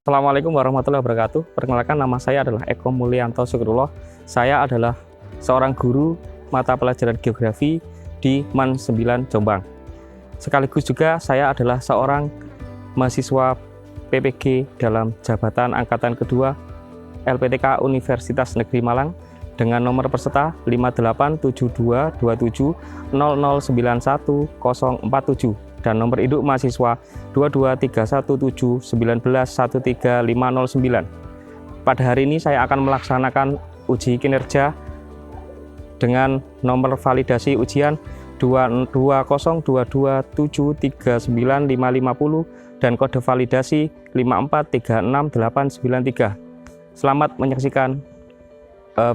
Assalamualaikum warahmatullahi wabarakatuh. Perkenalkan, nama saya adalah Eko Mulyanto Syukurullah. Saya adalah seorang guru mata pelajaran geografi di MAN 9 Jombang. Sekaligus juga saya adalah seorang mahasiswa PPG dalam jabatan angkatan kedua LPTK Universitas Negeri Malang dengan nomor peserta 58722700910047 dan nomor induk mahasiswa 2231719130509. Pada hari ini saya akan melaksanakan uji kinerja dengan nomor validasi ujian 22022739550 dan kode validasi 5436893. Selamat menyaksikan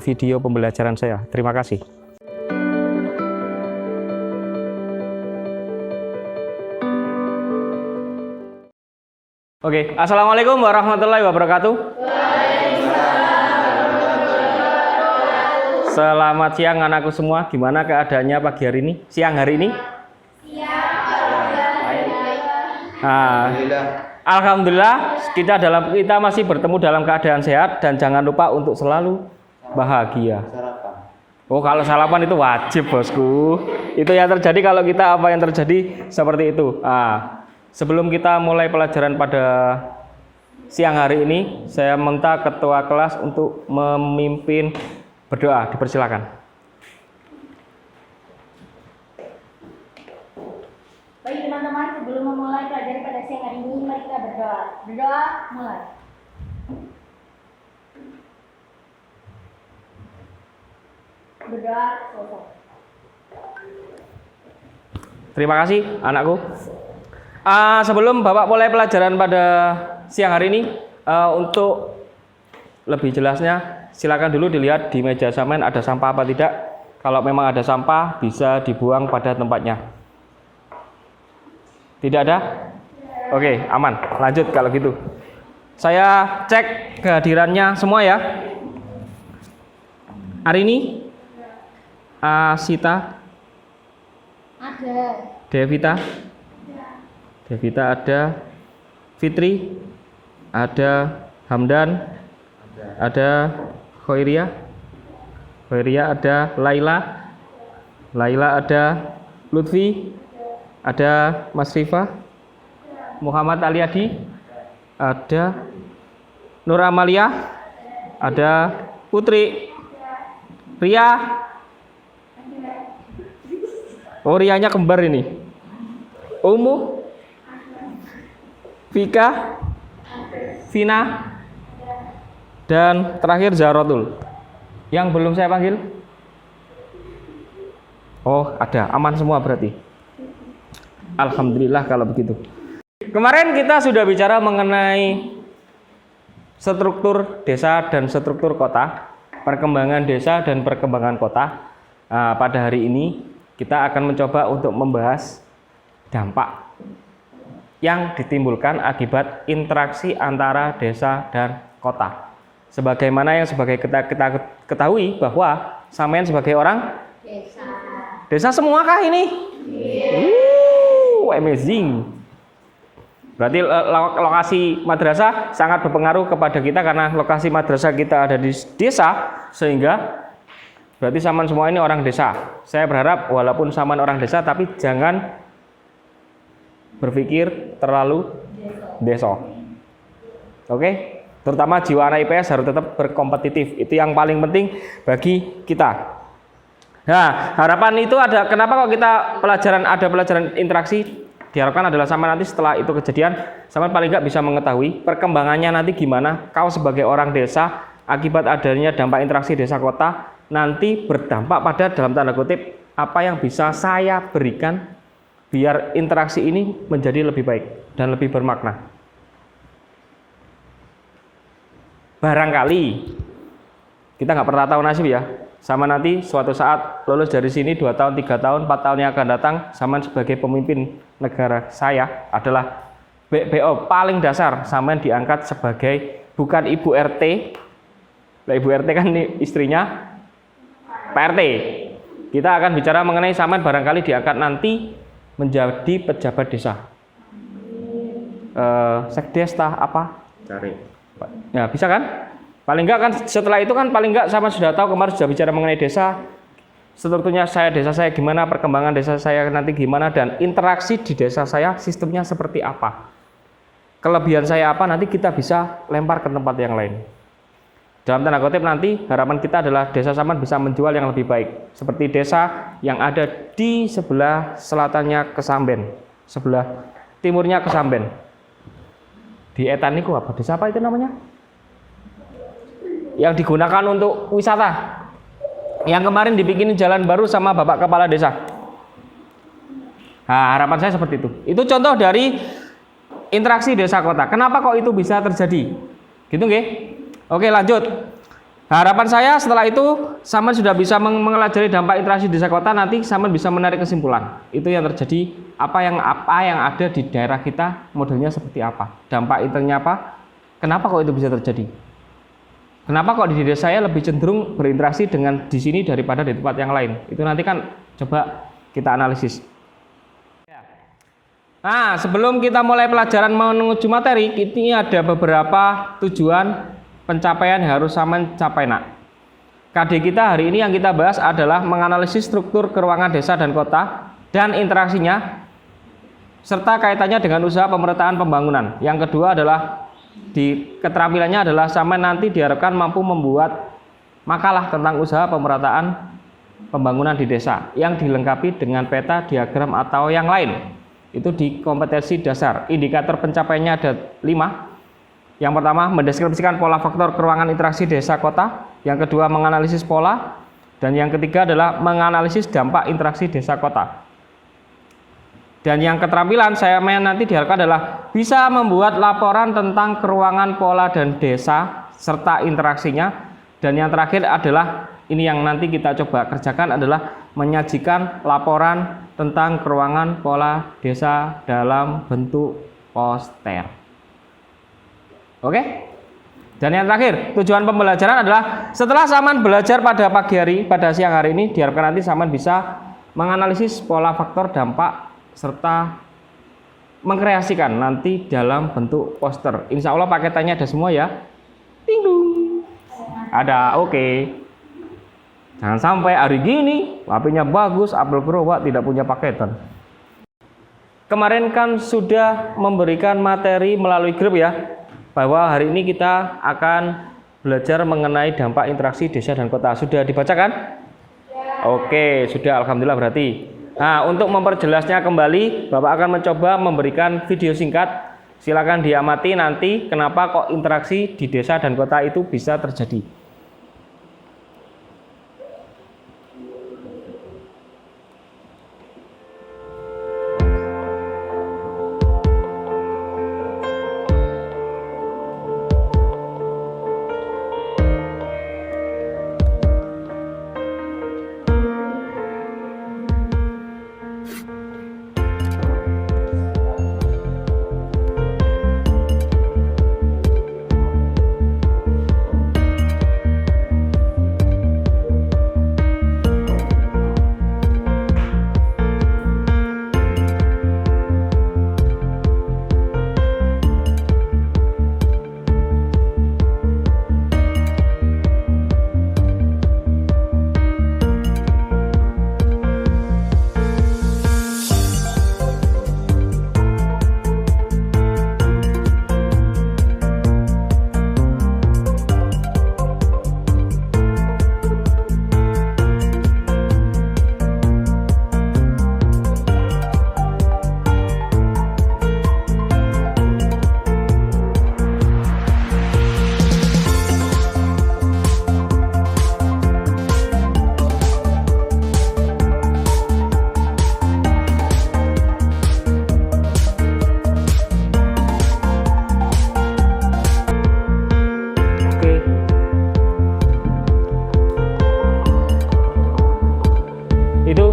video pembelajaran saya. Terima kasih. Oke, assalamualaikum warahmatullahi wabarakatuh. Selamat siang anakku semua. Gimana keadaannya pagi hari ini? Siang hari ini? Alhamdulillah kita masih bertemu dalam keadaan sehat dan jangan lupa untuk selalu bahagia. Oh, kalau sarapan itu wajib, bosku. Itu yang terjadi kalau kita apa yang terjadi seperti itu. Sebelum kita mulai pelajaran pada siang hari ini, saya minta ketua kelas untuk memimpin berdoa. Dipersilakan. Baik teman-teman, sebelum memulai pelajaran pada siang hari ini, mari kita berdoa. Berdoa, mulai. Berdoa, selesai. Terima kasih, anakku. Sebelum Bapak mulai pelajaran pada siang hari ini, untuk lebih jelasnya, silakan dulu dilihat di meja sampah ada sampah apa tidak. Kalau memang ada sampah, bisa dibuang pada tempatnya. Tidak ada? Oke, aman. Lanjut kalau gitu. Saya cek kehadirannya semua ya. Hari ini, Sita, Ada. Devita ada, Fitri, ada Hamdan, ada Khoiria, ada Laila ada, Lutfi, ada Mas Rifa, Muhammad Aliadi, ada Nur Amalia, ada Putri, Ria. Oh, Rianya kembar ini. Umu, Vika, Vina, dan terakhir Zarotul. Yang belum saya panggil? Oh, ada. Aman semua berarti. Alhamdulillah kalau begitu. Kemarin kita sudah bicara mengenai struktur desa dan struktur kota, perkembangan desa dan perkembangan kota. Pada hari ini kita akan mencoba untuk membahas dampak yang ditimbulkan akibat interaksi antara desa dan kota. Sebagaimana yang kita ketahui bahwa sampean sebagai orang desa semuakah ini? Amazing. Berarti lokasi madrasah sangat berpengaruh kepada kita karena lokasi madrasah kita ada di desa, sehingga berarti sampean semua ini orang desa. Saya berharap walaupun sampean orang desa tapi jangan berpikir terlalu deso. Oke? Terutama jiwa anak IPS harus tetap berkompetitif. Itu yang paling penting bagi kita. Nah, harapan itu ada. Kenapa kok kita ada pelajaran interaksi? Diharapkan adalah sampai nanti setelah itu kejadian, sampai paling nggak bisa mengetahui perkembangannya nanti gimana. Kau sebagai orang desa, akibat adanya dampak interaksi desa kota, nanti berdampak pada dalam tanda kutip apa yang bisa saya berikan biar interaksi ini menjadi lebih baik dan lebih bermakna. Barangkali kita nggak pernah tahu nasib ya, sama nanti suatu saat lulus dari sini 2 tahun, 3 tahun, 4 tahun yang akan datang, sama sebagai pemimpin negara saya adalah BO paling dasar, sama diangkat sebagai bukan ibu RT. Nah, ibu RT kan ini istrinya Pak RT. Kita akan bicara mengenai saman barangkali diangkat nanti menjadi pejabat desa. Sekdes apa cari. Ya bisa kan? Paling enggak kan setelah itu kan paling enggak sama sudah tahu, kemarin sudah bicara mengenai desa, strukturnya desa saya gimana, perkembangan desa saya nanti gimana, dan interaksi di desa saya sistemnya seperti apa. Kelebihan saya apa, nanti kita bisa lempar ke tempat yang lain. Dalam tanda kutip nanti harapan kita adalah desa Saman bisa menjual yang lebih baik. Seperti desa yang ada di sebelah selatannya Kesamben, sebelah timurnya Kesamben. Di Etan itu apa? Desa apa itu namanya? Yang digunakan untuk wisata. Yang kemarin dibikinin jalan baru sama Bapak Kepala Desa. Nah, harapan saya seperti itu. Itu contoh dari interaksi desa kota. Kenapa kok itu bisa terjadi? Gitu nggih? Oke, lanjut. Harapan saya setelah itu Saman sudah bisa mengelajari dampak interaksi desa kota, nanti Saman bisa menarik kesimpulan. Itu yang terjadi, apa yang ada di daerah kita, modelnya seperti apa? Dampak internya apa? Kenapa kok itu bisa terjadi? Kenapa kok di desa saya lebih cenderung berinteraksi dengan di sini daripada di tempat yang lain? Itu nanti kan coba kita analisis. Nah, sebelum kita mulai pelajaran menuju materi, ini ada beberapa tujuan pencapaian yang harus Saman capai, nak. KD kita hari ini yang kita bahas adalah menganalisis struktur keuangan desa dan kota dan interaksinya, serta kaitannya dengan usaha pemerataan pembangunan. Yang kedua adalah keterampilannya adalah Saman nanti diharapkan mampu membuat makalah tentang usaha pemerataan pembangunan di desa yang dilengkapi dengan peta, diagram atau yang lain. Itu di kompetensi dasar. Indikator pencapaiannya ada 5. Yang pertama, mendeskripsikan pola faktor keuangan interaksi desa kota. Yang kedua, menganalisis pola. Dan yang ketiga adalah menganalisis dampak interaksi desa kota. Dan yang keterampilan saya nanti diharapkan adalah bisa membuat laporan tentang keuangan pola dan desa serta interaksinya. Dan yang terakhir adalah ini yang nanti kita coba kerjakan adalah menyajikan laporan tentang keuangan pola desa dalam bentuk poster. Oke? Dan yang terakhir, tujuan pembelajaran adalah setelah Saman belajar pada pagi hari, pada siang hari ini, diharapkan nanti Saman bisa menganalisis pola faktor dampak serta mengkreasikan nanti dalam bentuk poster. Insya Allah paketannya ada semua ya. Ting dung. Ada, oke. Jangan sampai hari gini HP-nya bagus, Apple Pro Pak tidak punya paketan. Kemarin kan sudah memberikan materi melalui grup ya, bahwa hari ini kita akan belajar mengenai dampak interaksi desa dan kota. Sudah dibacakan? Ya. Oke, sudah, alhamdulillah berarti. Nah, untuk memperjelasnya kembali, Bapak akan mencoba memberikan video singkat. Silakan diamati nanti kenapa kok interaksi di desa dan kota itu bisa terjadi.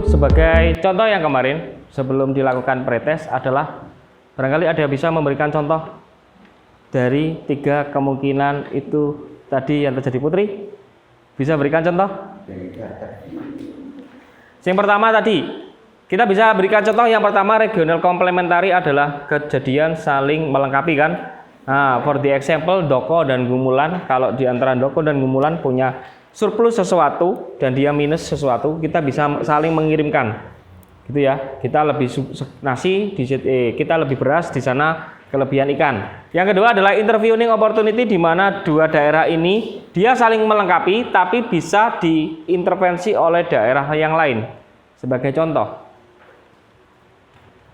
Sebagai contoh yang kemarin sebelum dilakukan pretest adalah barangkali ada bisa memberikan contoh dari 3 kemungkinan itu tadi yang terjadi. Putri bisa berikan contoh? Yang pertama tadi kita bisa berikan contoh yang pertama regional komplementari adalah kejadian saling melengkapi kan. Nah, for the example, Doko dan Gumulan, kalau di antara Doko dan Gumulan punya surplus sesuatu dan dia minus sesuatu, kita bisa saling mengirimkan, gitu ya. Kita lebih nasi, kita lebih beras, di sana kelebihan ikan. Yang kedua adalah interviewing opportunity, di mana dua daerah ini dia saling melengkapi, tapi bisa diintervensi oleh daerah yang lain. Sebagai contoh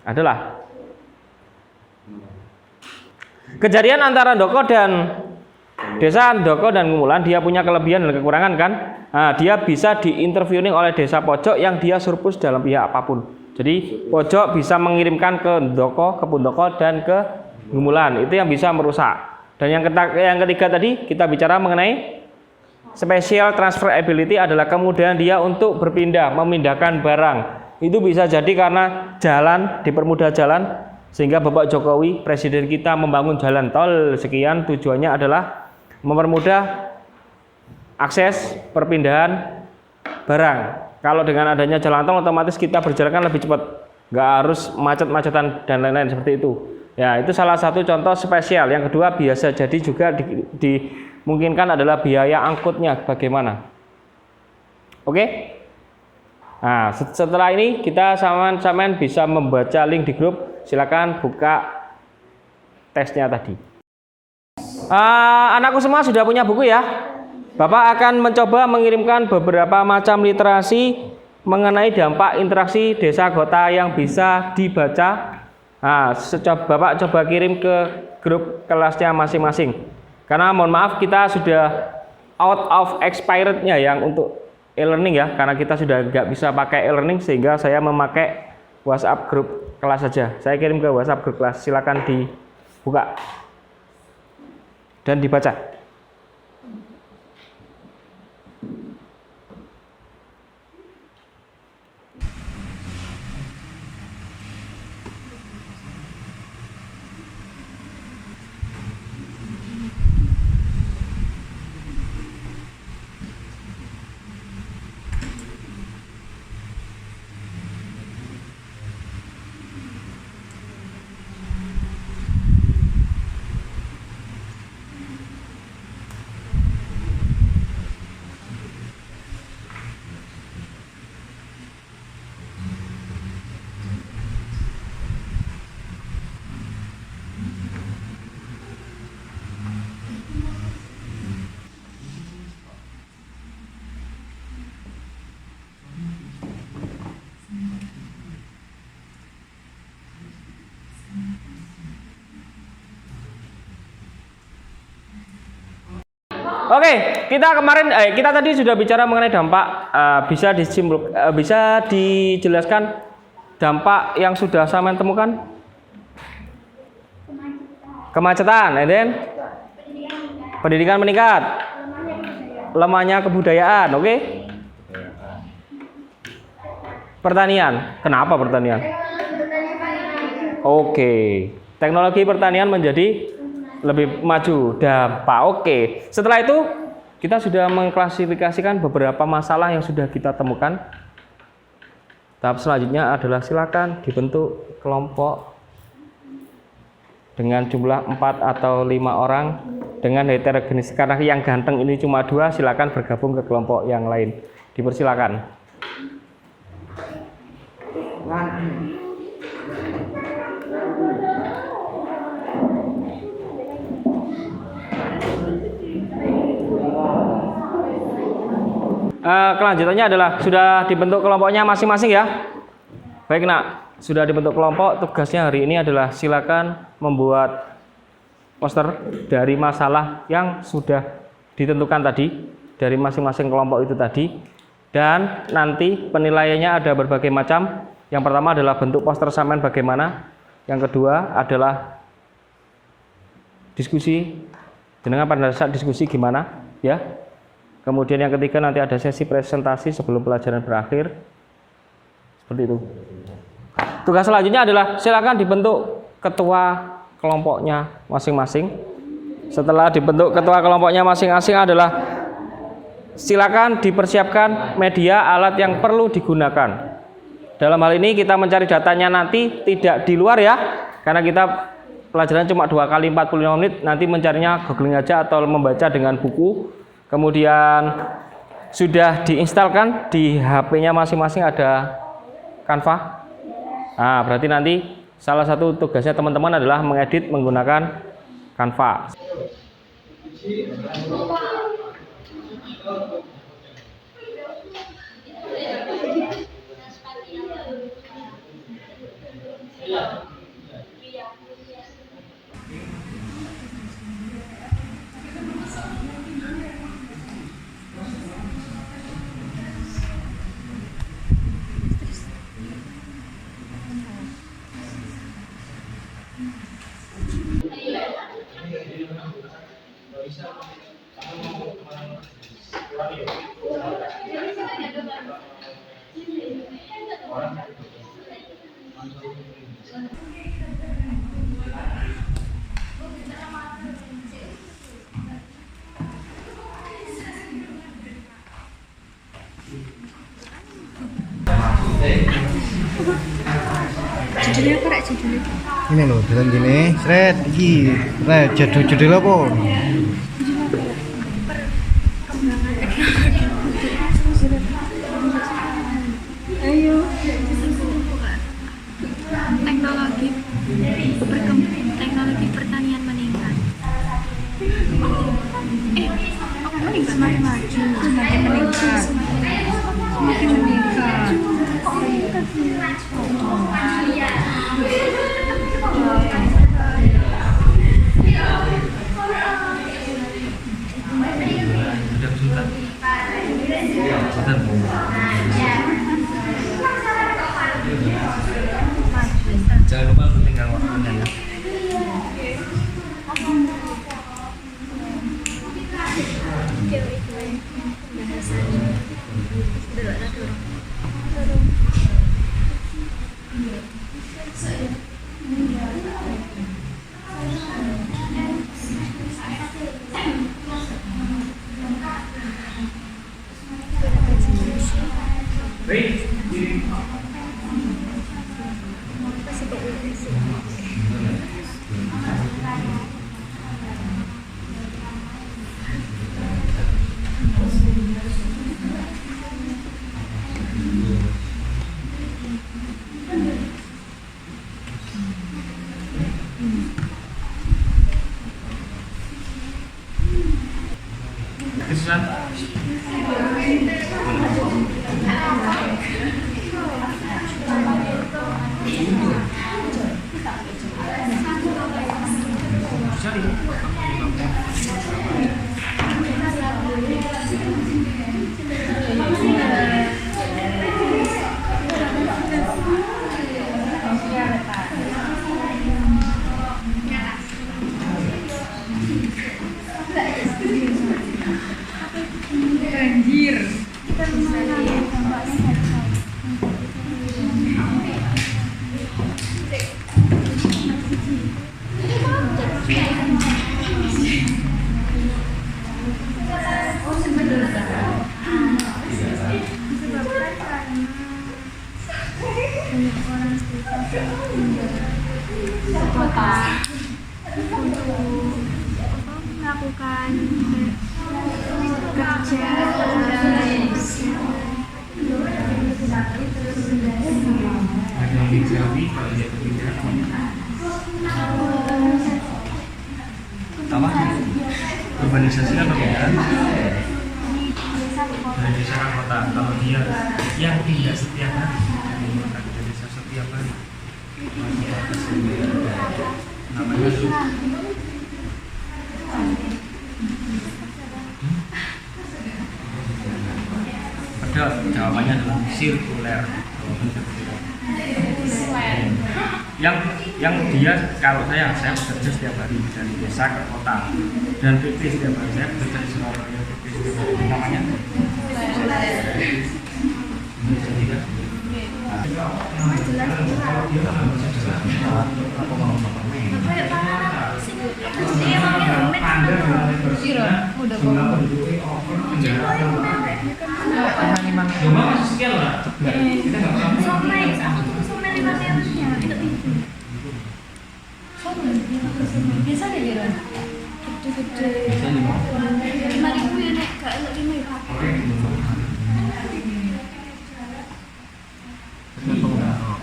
adalah kejadian antara Doko dan desa Doko dan Gumulan, dia punya kelebihan dan kekurangan kan. Nah, dia bisa diinterviewing oleh desa pojok yang dia surplus dalam pihak apapun. Jadi pojok bisa mengirimkan ke Doko, ke Pundoko, dan ke Gumulan. Itu yang bisa merusak. Dan yang ketiga tadi kita bicara mengenai special transfer ability, adalah kemudahan dia untuk berpindah, memindahkan barang. Itu bisa jadi karena jalan, dipermudah jalan, sehingga Bapak Jokowi, presiden kita, membangun jalan tol sekian, tujuannya adalah mempermudah akses perpindahan barang. Kalau dengan adanya jalan tol, otomatis kita berjalan kan lebih cepat, nggak harus macet-macetan dan lain-lain seperti itu. Ya, itu salah satu contoh spesial. Yang kedua, biasa jadi juga dimungkinkan adalah biaya angkutnya bagaimana. Oke? Nah, setelah ini kita sama-sama bisa membaca link di grup. Silakan buka tesnya tadi. Anakku semua sudah punya buku ya? Bapak akan mencoba mengirimkan beberapa macam literasi mengenai dampak interaksi desa kota yang bisa dibaca. Nah, Bapak coba kirim ke grup kelasnya masing-masing. Karena mohon maaf, kita sudah out of expirednya yang untuk e-learning ya, karena kita sudah nggak bisa pakai e-learning, sehingga saya memakai WhatsApp grup kelas saja. Saya kirim ke WhatsApp grup kelas, silakan dibuka dan dibaca. Oke, kita tadi sudah bicara mengenai dampak. Bisa dijelaskan dampak yang sudah saya temukan? Kemacetan, and then pendidikan meningkat, lemahnya kebudayaan. Oke, pertanian. Kenapa pertanian? Oke, teknologi pertanian menjadi lebih maju. Dampak. Oke. Setelah itu kita sudah mengklasifikasikan beberapa masalah yang sudah kita temukan. Tahap selanjutnya adalah silakan dibentuk kelompok dengan jumlah 4 atau 5 orang dengan heterogenis. Karena yang ganteng ini cuma 2, silakan bergabung ke kelompok yang lain. Dipersilakan. Kelanjutannya adalah sudah dibentuk kelompoknya masing-masing ya. Baik nak, sudah dibentuk kelompok. Tugasnya hari ini adalah silakan membuat poster dari masalah yang sudah ditentukan tadi dari masing-masing kelompok itu tadi. Dan nanti penilaiannya ada berbagai macam. Yang pertama adalah bentuk poster sampean bagaimana. Yang kedua adalah diskusi. Jenengan pada saat diskusi gimana ya. Kemudian yang ketiga nanti ada sesi presentasi sebelum pelajaran berakhir. Seperti itu. Tugas selanjutnya adalah silakan dibentuk ketua kelompoknya masing-masing. Setelah dibentuk ketua kelompoknya masing-masing adalah silakan dipersiapkan media alat yang perlu digunakan. Dalam hal ini kita mencari datanya nanti tidak di luar ya, karena kita pelajaran cuma 2 kali 45 menit, nanti mencarinya googling aja atau membaca dengan buku. Kemudian sudah diinstalkan di HP-nya masing-masing ada Canva. Nah, berarti nanti salah satu tugasnya teman-teman adalah mengedit menggunakan Canva. Judulnya apa rek judulnya? Ini loh, jalan gini, seret, iki, judul apa? Ayo. Teknologi pertanian meningkat. Semakin maju, semakin meningkat. Semakin meningkat. Jangan lupa tinggal waktunya ya. Kota untuk melakukan kerja urbanisasi kan perbedaan dari desa ke kota. Kalau dia yang tidak setiap hari dari desa setiap hari namanya itu ada jawabannya adalah sirkuler. Yang dia kalau saya bekerja setiap hari dari desa ke kota dan PP setiap hari saya bekerja di Surabaya PP setiap hari namanya somai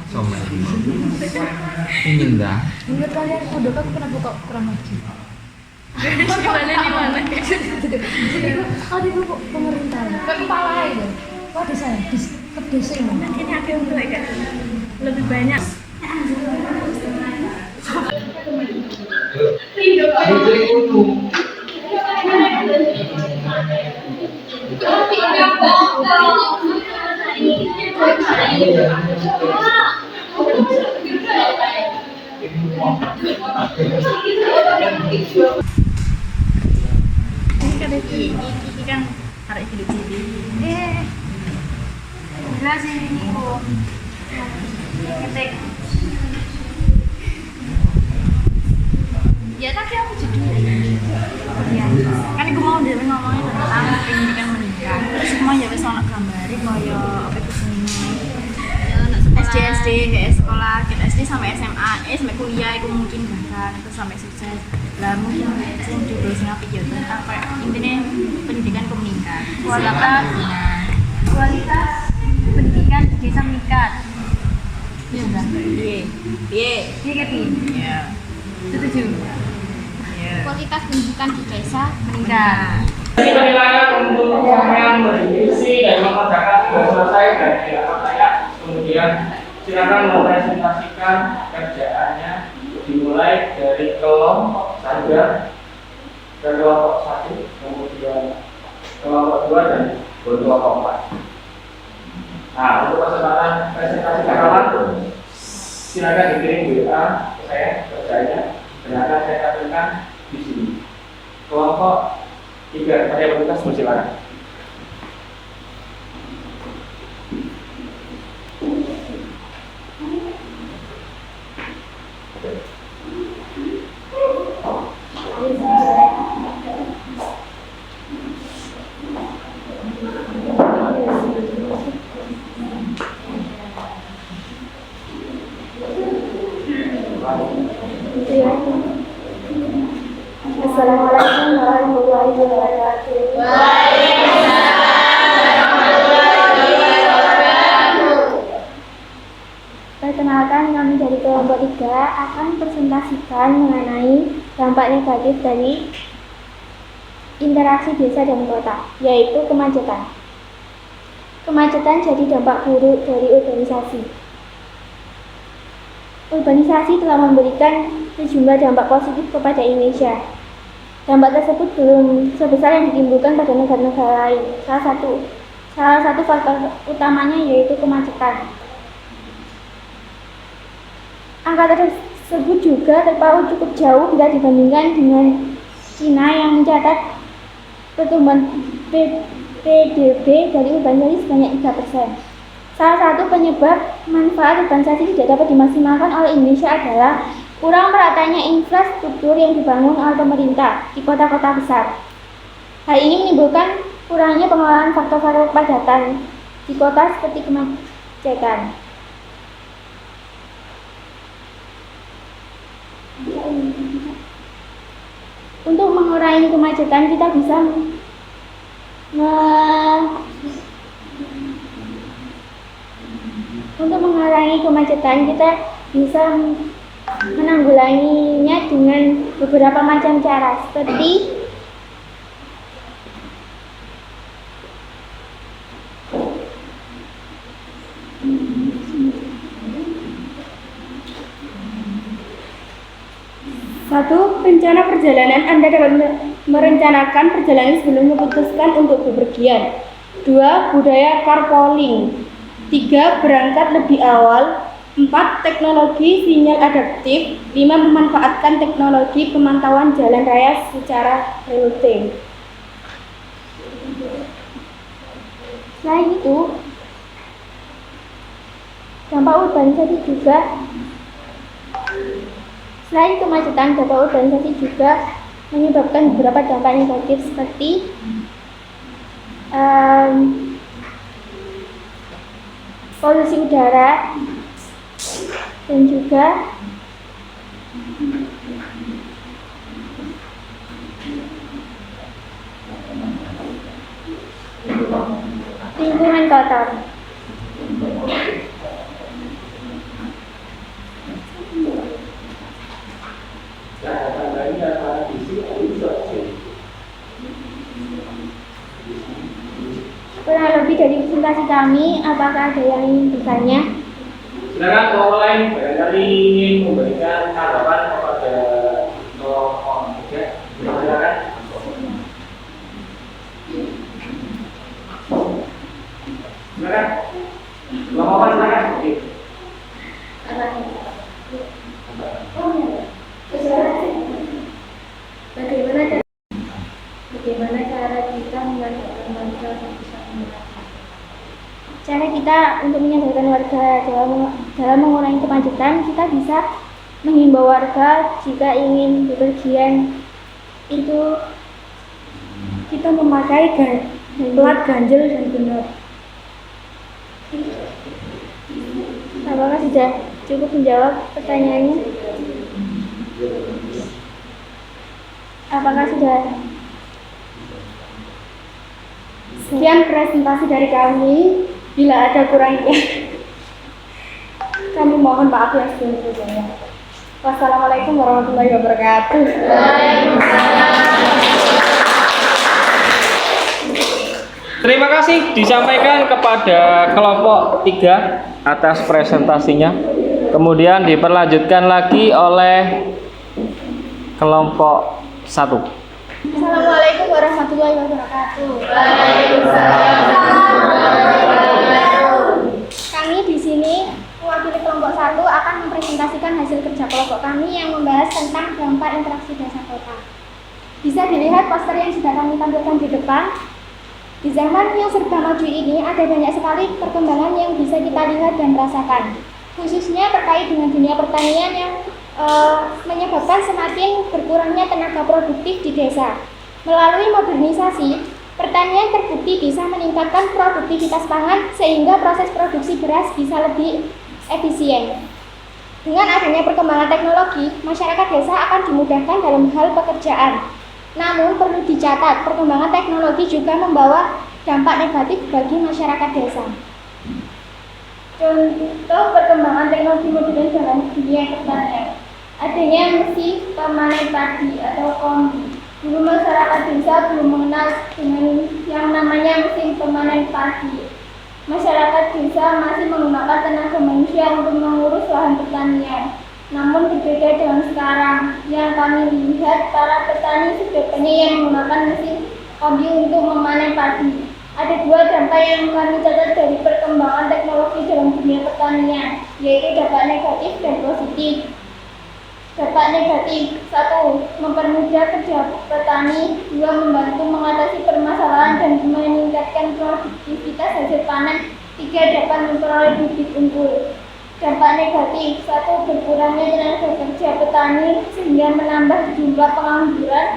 Somai. Ingin dah. Menurut kalian Muldoko kenapa kok kurang maju? Ada itu pemerintahan. Kayak kepala itu. Kok desa ke desa ini? Ini ada yang lebih banyak. Ini kan iki kan arek iki cilik. Jelas ini kok. Ngetik. Ya tapi aku judul. Ya. Kan aku mau dhewe ngomongin tentang pendidikan menikah. Terus semua ya wis ana gambare kaya apa itu jenenge. SD kayak sekolah kita SD sampai SMA, sampai kuliah itu mungkin bahkan itu sampai sukses. Lah mungkin sing judul sing apik ya tentang kayak intinya pendidikan kemenikah. Kualitas pendidikan di desa meningkat. Iya enggak? Iya kan? Iya. Setuju. Iya. Kualitas pendidikan di desa meningkat. Penilaian untuk yang berdiskusi dan mengerjakan sudah selesai dan tidak percaya, kemudian silakan mempresentasikan kerjaannya dimulai dari kelompok saja ke kelompok 1, kemudian kelompok 2 dan kelompok 4. Nah, untuk kesempatan presentasi kawan silakan dikirim WA ke saya kerjanya dan akan saya tampilkan di sini. Kelompok 3 variabilitas silakan. Assalamualaikum warahmatullahi wabarakatuh. Perkenalkan, kami dari kelompok 3 akan presentasikan mengenai dampak negatif dari interaksi desa dan kota, yaitu kemacetan. Kemacetan jadi dampak buruk dari urbanisasi. Urbanisasi telah memberikan sejumlah dampak positif kepada Indonesia. Dampak tersebut belum sebesar yang ditimbulkan pada negara-negara lain. Salah satu faktor utamanya yaitu kemacetan. Angka tersebut juga terpaut cukup jauh bila dibandingkan dengan Cina yang mencatat pertumbuhan PDB dari urbanisasi sebanyak 3%. Salah satu penyebab manfaat urbanisasi tidak dapat dimaksimalkan oleh Indonesia adalah kurang meratanya infrastruktur yang dibangun oleh pemerintah di kota-kota besar. Hal ini menimbulkan kurangnya pengelolaan faktor-faktor kepadatan di kota seperti kemacetan. Untuk mengurangi kemacetan kita bisa menanggulanginya dengan beberapa macam cara seperti satu, rencana perjalanan. Anda dapat merencanakan perjalanan sebelum memutuskan untuk bepergian. 2. Budaya carpooling. 3. Berangkat lebih awal. 4. Teknologi sinyal adaptif. 5. Memanfaatkan teknologi pemantauan jalan raya secara real time. Selain itu, dampak urbanisasi juga selain kemacetan, dampak urbanisasi juga menyebabkan beberapa dampak negatif seperti polusi udara dan juga lingkungan kotor. presentasi kami. Apakah ada yang ingin bertanya? Silakan mulai barangkali ingin memberikan tanggapan kepada kelompok 3. Silakan. Silakan. Kelompok 4 silakan. Oke. Bagaimana cara kita menyadarkan warga Cara kita untuk menyadarkan warga dalam mengurangi kemacetan, kita bisa menghimbau warga jika ingin bepergian itu kita memakai plat ganjil dan genap. Apakah sudah cukup menjawab pertanyaannya? Apakah sudah? Sekian presentasi dari kami. Bila ada kurangnya, kami mohon maaf yang sebesar-besarnya. Wassalamualaikum warahmatullahi wabarakatuh. Terima kasih disampaikan kepada kelompok 3 atas presentasinya. Kemudian diperlanjutkan lagi oleh kelompok 1. Assalamualaikum warahmatullahi wabarakatuh. Kami di sini mewakili kelompok 1 akan mempresentasikan hasil kerja kelompok kami yang membahas tentang dampak interaksi desa kota. Bisa dilihat poster yang sudah kami tampilkan di depan. Di zaman yang serba maju ini ada banyak sekali perkembangan yang bisa kita lihat dan rasakan, khususnya terkait dengan dunia pertanian yang menyebabkan semakin berkurangnya tenaga produktif di desa. Melalui modernisasi, pertanian terbukti bisa meningkatkan produktivitas pangan sehingga proses produksi beras bisa lebih efisien. Dengan adanya perkembangan teknologi, masyarakat desa akan dimudahkan dalam hal pekerjaan. Namun perlu dicatat, perkembangan teknologi juga membawa dampak negatif bagi masyarakat desa. Contoh perkembangan teknologi modern dalam dunia pertanian. Adanya mesin pemanen padi atau kombi. Dulu masyarakat desa belum mengenal dengan yang namanya mesin pemanen padi. Masyarakat desa masih menggunakan tenaga manusia untuk mengurus lahan pertanian. Namun berbeda dengan sekarang, yang kami lihat para petani sebenarnya yang menggunakan mesin kombi untuk memanen padi. Ada 2 dampak yang kami catat dari perkembangan teknologi dalam dunia pertanian, yaitu dampak negatif dan positif. Dampak negatif: 1. Mempermudah kerja petani. 2. Membantu mengatasi permasalahan dan meningkatkan produktivitas hasil panen. 3. Dapat memperoleh bibit unggul. Dampak negatif: 1. Berkurangnya tenaga kerja petani sehingga menambah jumlah pengangguran.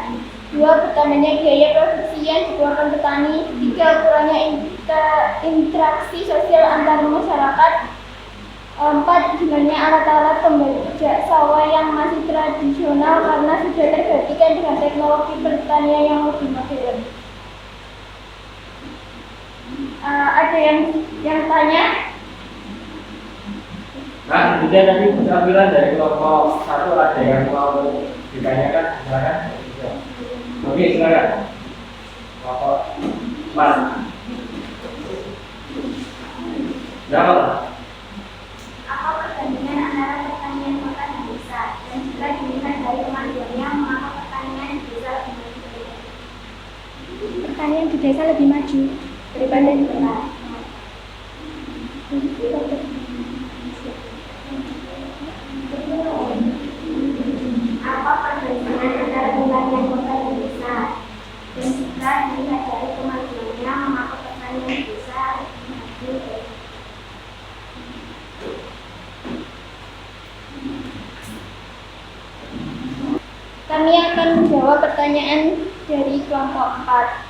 2. Bertambahnya biaya produksi yang dikeluarkan petani. 3. Kurangnya interaksi sosial antar masyarakat. 4. Hilangnya alat-alat pembajak sawah yang masih tradisional karena sudah tergantikan dengan teknologi pertanian yang lebih modern. Ada yang tanya? Nah, kemudian tadi penampilan dari kelompok 1 ada yang mau ditanyakan? Silakan. Oke, silakan. Kelompok 4. Berapa? Apa perbandingan antara pertanian kota dan desa? Dan jika dilihat dari kemajuannya, maka pertanian di desa lebih maju. Pertanian di desa lebih maju daripada di kota. Apa perbandingan antara pertanian kota dan desa? Dan jika dilihat dari kemajuannya, maka pertanian di desa lebih maju. Kami akan menjawab pertanyaan dari kelompok 4.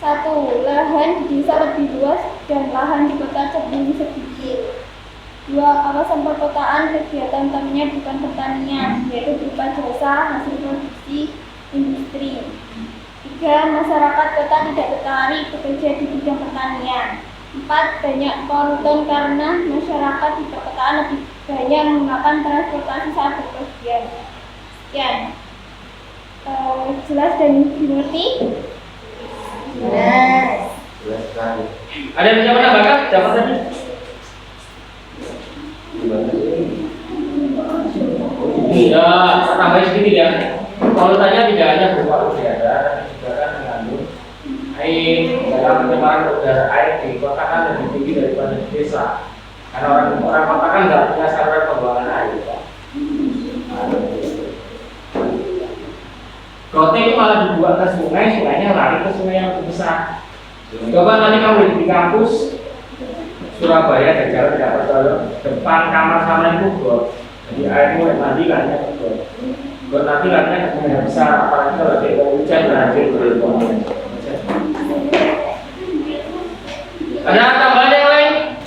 1. Lahan di desa lebih luas dan lahan di kota cenderung sedikit. 2. Kawasan perkotaan kegiatan utamanya bukan pertanian, yaitu berupa jasa, hasil produksi, industri. 3. Masyarakat kota tidak tertarik bekerja di bidang pertanian. 4. Banyak polutan karena masyarakat di perkotaan lebih banyak menggunakan transportasi saat bepergian. Sekian. Jelas dan dimengerti? Jelas. Ada yang bisa menambahkan jawab tadi? Iya, tambah sedikit ya. Polutannya tidak hanya berupa udara, tapi juga kan mengandung air. Dalam pencemaran udara air di kota kan lebih tinggi daripada di desa. Karena orang kota kan nggak punya saluran pembuangan air. Gotnya itu malah dibuat ke sungai, sungainya lari ke sungai yang lebih besar. Coba nanti kamu di kampus Surabaya dan Jawa tidak percaya, depan kamar sama itu got. Jadi air mulai mandi larinya ke got. Got nanti larinya ke sungai yang besar, apalagi kalau ada hujan banjir berlebihan. Ada tambahan yang lain?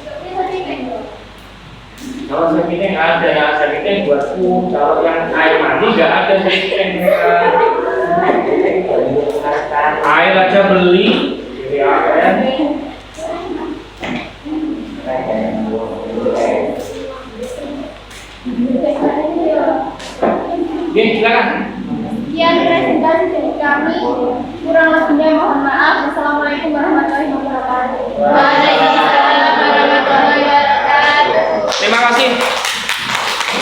Kalau sepiting ada, sepiting buatku. Kalau yang air mandi nggak ada sepiting. Air aja beli. Jadi air. Oke, silakan. Sekian presentasi dari kami. Kurang lebihnya mohon maaf. Assalamualaikum warahmatullahi wabarakatuh. Waalaikumsalam warahmatullahi wabarakatuh. Terima kasih.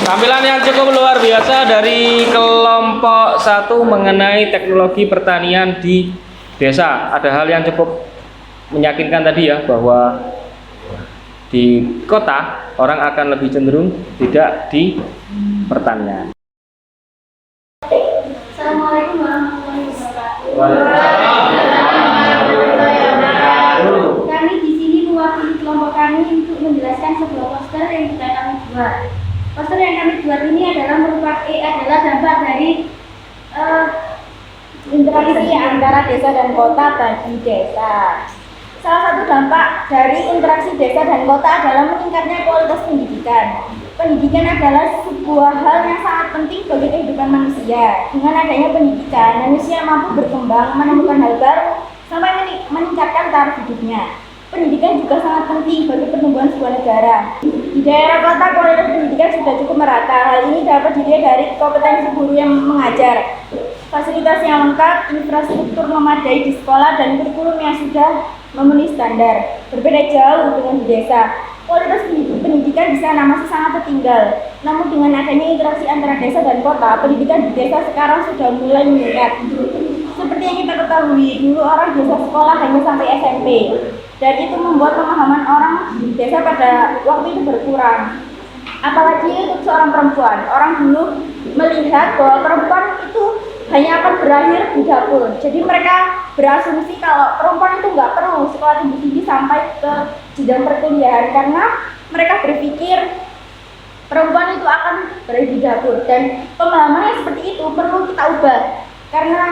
Tampilan yang cukup luar biasa dari kelompok 1 mengenai teknologi pertanian di desa. Ada hal yang cukup meyakinkan tadi ya, bahwa di kota orang akan lebih cenderung tidak di pertanian. Assalamualaikum warahmatullahi wabarakatuh. Kami di sini mewakili kelompok kami untuk menjelaskan sebuah poster yang sudah kami buat. Poster yang kami buat ini adalah dampak dari interaksi antara desa dan kota bagi desa. Salah satu dampak dari interaksi desa dan kota adalah meningkatnya kualitas pendidikan. Pendidikan adalah sebuah hal yang sangat penting bagi kehidupan manusia. Dengan adanya pendidikan, manusia mampu berkembang, menemukan hal baru, sampai meningkatkan taraf hidupnya. Pendidikan juga sangat penting bagi pertumbuhan sebuah negara. Di daerah kota, kualitas pendidikan sudah cukup merata. Hal ini dapat dilihat dari kompetensi guru yang mengajar, fasilitas yang lengkap, infrastruktur memadai di sekolah, dan kurikulum yang sudah memenuhi standar. Berbeda jauh dengan di desa. Kualitas pendidikan di sana masih sangat tertinggal. Namun dengan adanya interaksi antara desa dan kota, pendidikan di desa sekarang sudah mulai meningkat. Seperti yang kita ketahui, dulu orang desa sekolah hanya sampai SMP. Dan itu membuat pemahaman orang di desa pada waktu itu berkurang. Apalagi untuk seorang perempuan. Orang dulu melihat bahwa perempuan itu hanya akan berakhir di dapur. Jadi mereka berasumsi kalau perempuan itu nggak perlu sekolah tinggi-tinggi sampai ke jenjang perkuliahan, karena mereka berpikir perempuan itu akan berada di dapur. Dan pemahamannya seperti itu perlu kita ubah, karena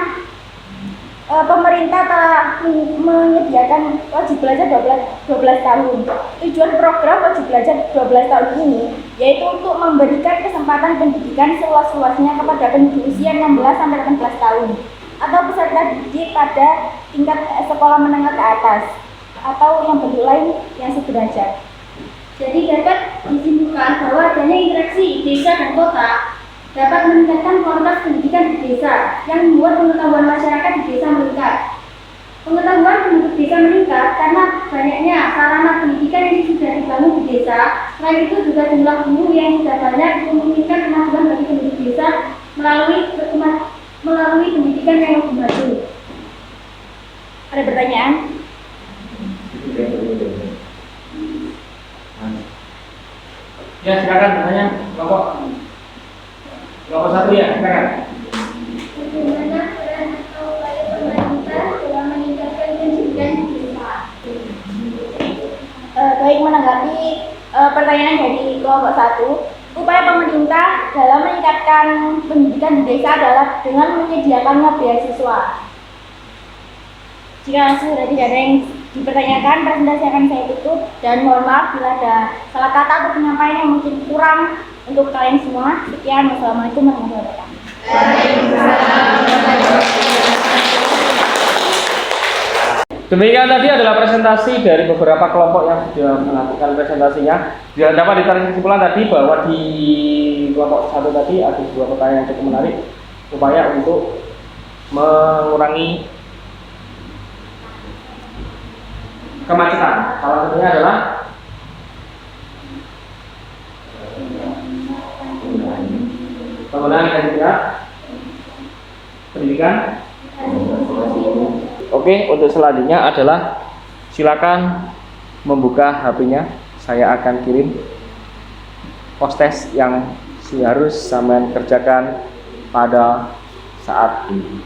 pemerintah telah menyediakan wajib belajar 12 tahun. Tujuan program wajib belajar 12 tahun ini yaitu untuk memberikan kesempatan pendidikan seluas-luasnya kepada penduduk usia 16 sampai 18 tahun atau peserta didik pada tingkat sekolah menengah ke atas atau yang bentuk lain yang sederajat. Jadi dapat disimpulkan bahwa adanya interaksi desa dan kota dapat meningkatkan kualitas pendidikan di desa yang membuat pengetahuan masyarakat di desa meningkat. Pengetahuan penduduk desa meningkat karena banyaknya sarana pendidikan yang sudah dibangun di desa. Selain itu juga jumlah guru yang sudah banyak memungkinkan kemajuan bagi penduduk desa melalui pendidikan yang lebih maju. Ada pertanyaan? Ya, silakan bertanya. Kelompok 1 ya, silakan. Bagaimana peran atau upaya pemerintah dalam meningkatkan pendidikan di desa? Baik, menanggapi pertanyaan dari kelompok 1, upaya pemerintah dalam meningkatkan pendidikan di desa adalah dengan menyediakannya beasiswa. Jika sudah tidak ada yang dipertanyakan, presentasi akan saya tutup, dan mohon maaf bila ada salah kata atau penyampaian yang mungkin kurang untuk kalian semua. Sekian, wassalamualaikum warahmatullahi wabarakatuh. Demikian tadi adalah presentasi dari beberapa kelompok yang sudah melakukan presentasinya. Dapat ditarik kesimpulan tadi bahwa di kelompok 1 tadi ada 2 pertanyaan yang cukup menarik, upaya untuk mengurangi kemacetan. Salah satunya adalah penggunaan kandidat pendidikan. Oke, untuk selanjutnya adalah silakan membuka HP-nya. Saya akan kirim post-test yang harus sampean kerjakan pada saat ini.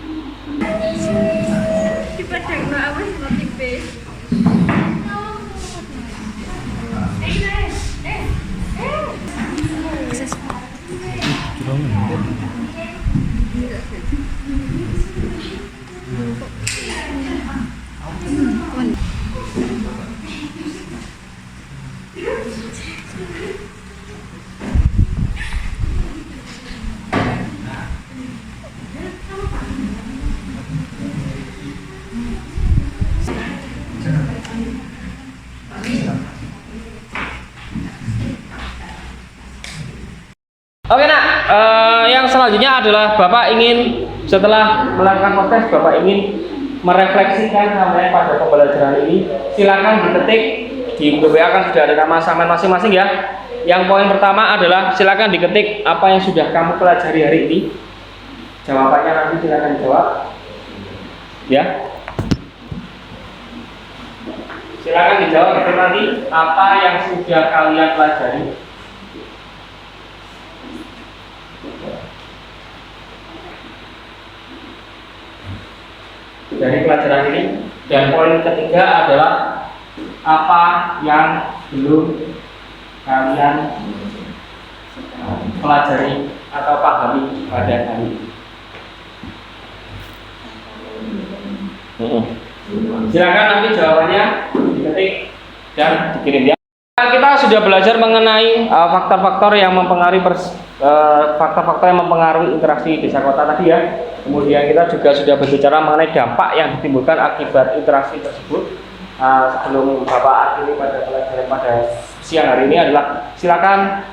Oke nak, yang selanjutnya adalah Bapak ingin setelah melakukan proses Bapak ingin merefleksikan sampai pada pembelajaran ini. Silakan diketik di WA kan sudah ada nama sampean masing-masing ya. Yang poin pertama adalah silakan diketik apa yang sudah kamu pelajari hari ini. Jawabannya nanti silakan dijawab. Ya. Silakan dijawab itu nanti apa yang sudah kalian pelajari. Dari pelajaran ini, dan poin ketiga adalah apa yang belum kalian pelajari atau pahami pada hari ini. Silakan nanti jawabannya diketik dan dikirim ya. Kita sudah belajar mengenai faktor-faktor yang mempengaruhi faktor-faktor yang mempengaruhi interaksi desa kota tadi ya. Kemudian kita juga sudah berbicara mengenai dampak yang ditimbulkan akibat interaksi tersebut. Sebelum Bapak akhiri pada pelajaran pada siang hari ini adalah silakan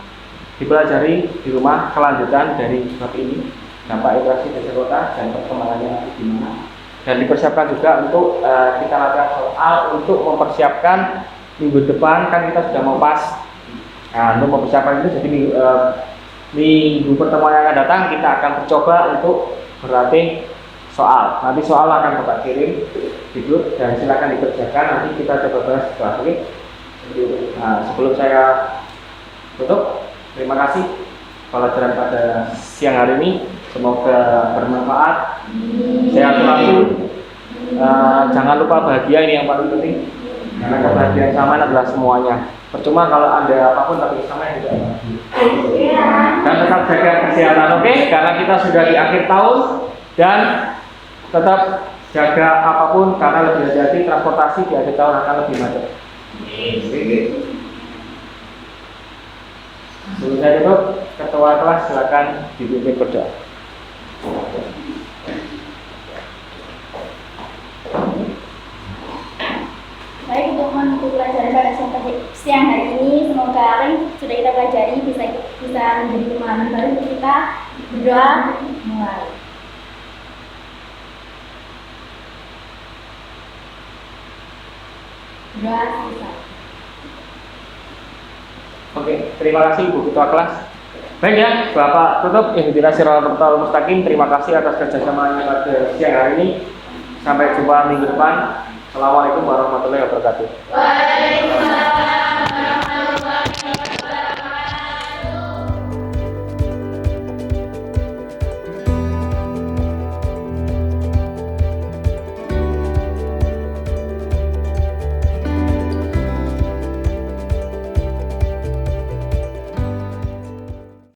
dipelajari di rumah kelanjutan dari bab ini, dampak interaksi desa kota dan perkembangannya di mana. Dan dipersiapkan juga untuk kita latihan soal untuk mempersiapkan minggu depan kan kita sudah mau pas. Nah, untuk mempersiapkan itu jadi minggu pertemuan yang akan datang kita akan mencoba untuk berlatih soal. Nanti soal akan Bapak kirim di grup dan silakan dikerjakan. Nanti kita coba bahas setelah ini. Nah, sebelum saya tutup, terima kasih pelajaran pada siang hari ini. Semoga bermanfaat. Sehat selalu. Jangan lupa bahagia, ini yang paling penting. Karena kebahagiaan sama adalah semuanya. Percuma kalau ada apapun tapi sama yang tidak bahagia. Dan tetap jaga kesehatan, oke? Karena kita sudah di akhir tahun dan tetap jaga apapun karena lebih hati-hati transportasi di akhir tahun akan lebih macet. Sebelum saya tutup, ketua kelas silakan dipimpin berdoa. Baik, untuk menutup pelajaran pada siang hari ini, semoga apa yang sudah kita pelajari bisa menjadi pemahaman baru untuk kita. Berdoa mulai. Berdoa selesai. Oke, terima kasih Ibu Ketua Kelas. Baik ya, Bapak tutup Ihdinas Shiratal Mustaqim. Terima kasih atas kerjasamanya pada siang hari ini. Sampai jumpa minggu depan. Assalamualaikum warahmatullahi wabarakatuh.